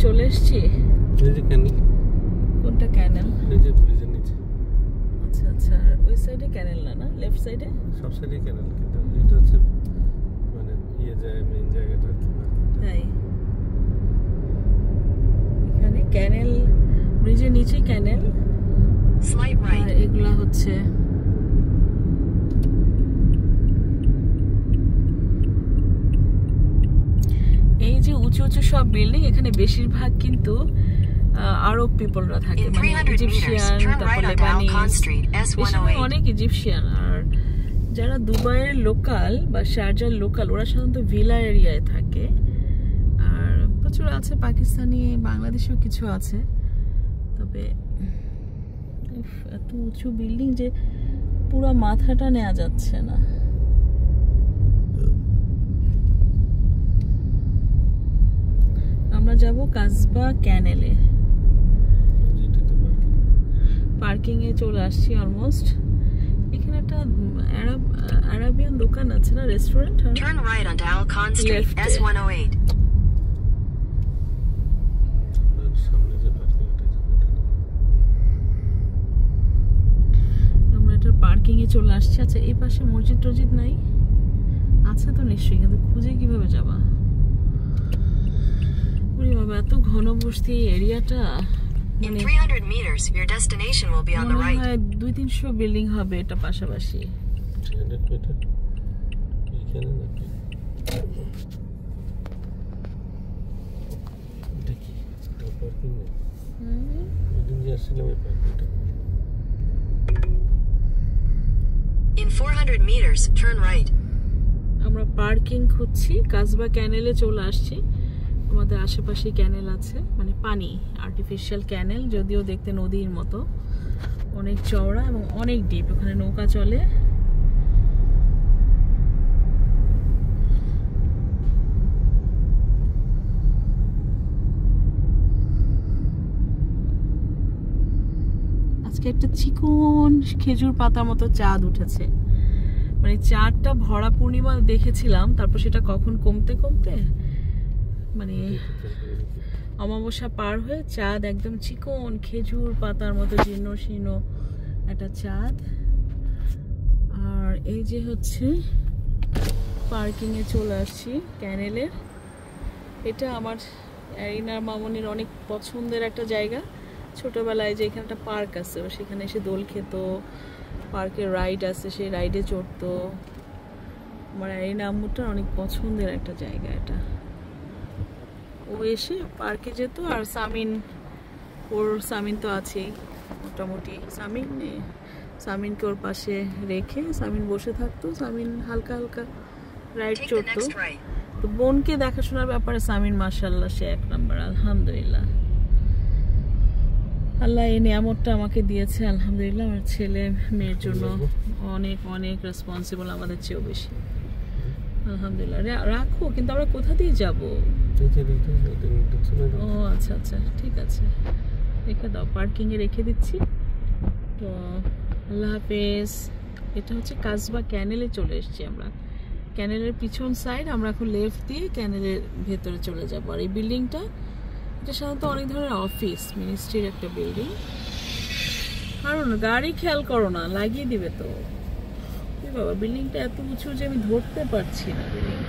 চলে এসেছি। এই যে ক্যানেল। কোনটা ক্যানেল? এই যে ব্রিজের নিচে। আচ্ছা আচ্ছা, ওই সাইডে ক্যানেল না, লেফট সাইডে? সব সাইডে ক্যানেল, কিন্তু এটা হচ্ছে মানে যায় মেইন জায়গাটা আর কি। তাই এখানে ক্যানেল, ব্রিজের নিচে ক্যানেল, আর এগুলা হচ্ছে এই যে উঁচু উঁচু সব বিল্ডিং, এখানে বেশিরভাগ কিন্তু আরব পিপলরা থাকে, মানে ইজিপশিয়ান, তারপর লেবানিজ, অনেক ইজিপশিয়ান। আর যারা দুবাইয়ের লোকাল বা শারজার লোকাল, ওরা সাধারণত ভিলা এরিয়ায় থাকে। আর প্রচুর আছে পাকিস্তানি, বাংলাদেশেও কিছু আছে। তবে এত উঁচু বিল্ডিং যে পুরো মাথাটা নেওয়া যাচ্ছে না। আমরা যাব কাসবা ক্যানেলে। পার্কিং এ চলে আসছি অলমোস্ট। এখানে একটা আরাবিয়ান দোকান আছে না, restaurant. Turn right onto Al Khan Street, S108. আমরা এটা পার্কিং এ চলে আসছি। আচ্ছা, এই পাশে মসজিদ টসজিদ নাই? আছে তো নিশ্চয়ই, কিন্তু খুঁজে কিভাবে যাবা? ওরে বাবা, এত ঘনবসতি এরিয়াটা। In 300 meters, your destination will be on the right. 200-300 building হবে এটা পাশাপাশি। 300 মিটার এখানে নাকি? দেখি তো পার্কিং এ বিল্ডিং যে আসলে ওই পার্কিংটা। In 400 meters, turn right. আমরা পার্কিং খুঁজছি, কাসবা ক্যানেলে চলে আসছি। আমাদের আশেপাশে ক্যানেল আছে, মানে পানি, আর্টিফিশিয়াল ক্যানেল, যদিও দেখতে নদীর মতো, অনেক চওড়া এবং অনেক ডিপ। ওখানে নৌকা চলে। আজকে একটা চিকন খেজুর পাতার মতো চাঁদ উঠেছে, মানে চাঁদটা ভরা পূর্ণিমা দেখেছিলাম, তারপর সেটা কখন কমতে কমতে মানে অমাবস্যা পার হয়ে চাঁদ একদম চিকন খেজুর পাতার মতো জীর্ণ শীর্ণ একটা চাঁদ। আর এই যে হচ্ছে পার্কিং এ চলে আসছি ক্যানেলের। এটা আমার এরিনার মামনির অনেক পছন্দের একটা জায়গা। ছোটবেলায় যে এখানে একটা পার্ক আছে, সেখানে এসে দোল খেত, পার্কের রাইড আছে, সেই রাইডে চড়তো। আমার এরিনা আম্মুটার অনেক পছন্দের একটা জায়গা এটা। ও এসে পার্কে যেত, আর সামিন তো আছেই মোটামুটি। সামিনকে ওর পাশে রেখে সামিন বসে থাকতো, সামিন হালকা হালকা রাইড চড়তো। তো বোনকে দেখাশোনার ব্যাপারে সামিন মাশাআল্লাহ সে এক নাম্বার, আলহামদুলিল্লাহ। আল্লাহ এই নিয়ামতটা আমাকে দিয়েছে, আলহামদুলিল্লাহ। আমার ছেলে মেয়ের জন্য অনেক অনেক রেসপন্সিবল, আমাদের চেয়েও বেশি, আলহামদুলিল্লাহ। রাখো, কিন্তু আমরা কোথা দিয়ে যাবো? ও আচ্ছা আচ্ছা, ঠিক আছে, রেখে দাও, পার্কিং এ রেখে দিচ্ছি। তো আল্লাহ হাফেজ। এটা হচ্ছে কাসবা ক্যানেলে চলে এসেছি আমরা। ক্যানেলের পিছন সাইড, আমরা এখন লেফট দিয়ে ক্যানেলের ভেতরে চলে যাবো। আর এই বিল্ডিংটা, এটা সাধারণত অনেক ধরনের অফিস, মিনিস্ট্রির একটা বিল্ডিং। কারণ গাড়ি খেয়াল করো না, লাগিয়ে দিবে তো। বাবা, বিল্ডিংটা এত উঁচু যে আমি ধরতে পারছি না বিল্ডিং।